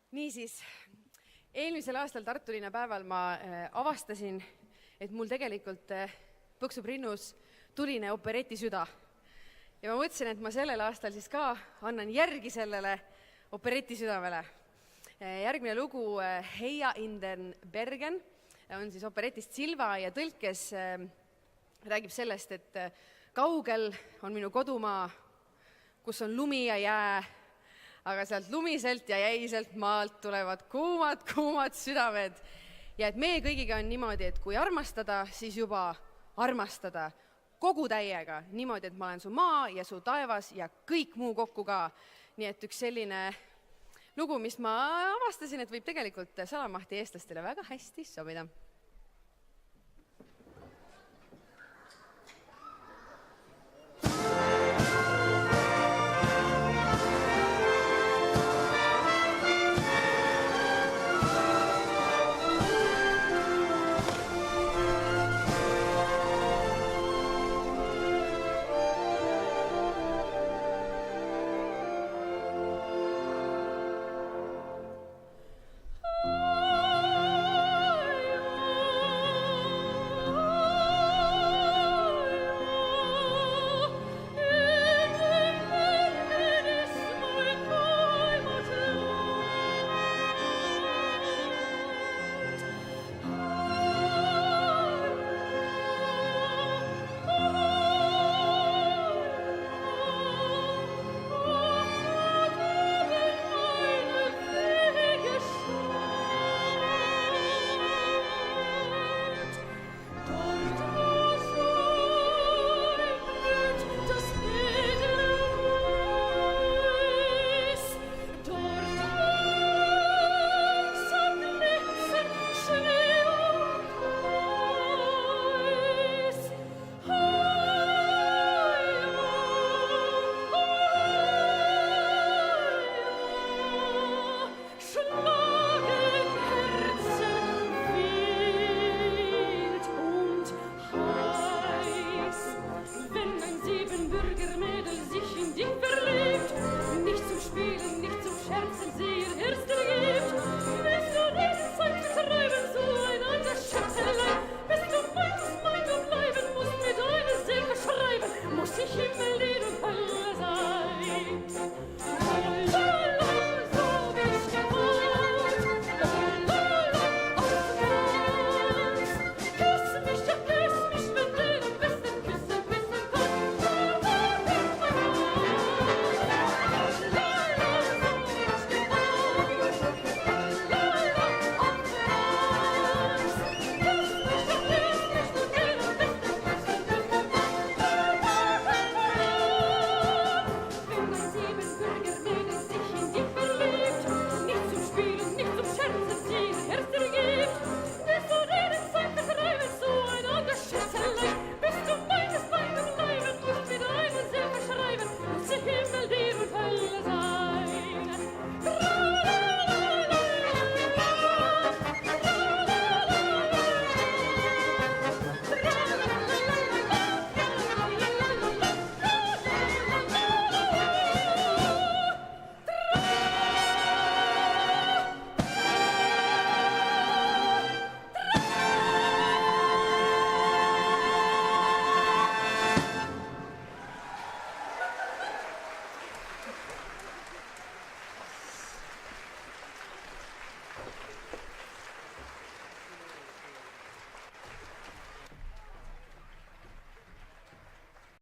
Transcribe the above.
Niisiis, eelmisel aastal Tartu linnapäeval ma avastasin, et mul tegelikult põksub rinnus tuline operetisüda. Ja ma mõtlesin, et ma sellel aastal siis ka annan järgi sellele operetisüdamele. Järgmine lugu Heia in den Bergen on siis operetist Silva ja tõlkes räägib sellest, et kaugel on minu kodumaa, kus on lumi ja jää, aga sealt lumiselt ja jäiselt maalt tulevad kuumad südamed. Ja et meie kõigiga on niimoodi, et kui armastada, siis juba armastada kogu täiega. Niimoodi, et ma olen su maa ja su taevas ja kõik muu kokku ka. Nii et üks selline lugu, mis ma avastasin, et võib tegelikult Salamahti eestlastele väga hästi sobida.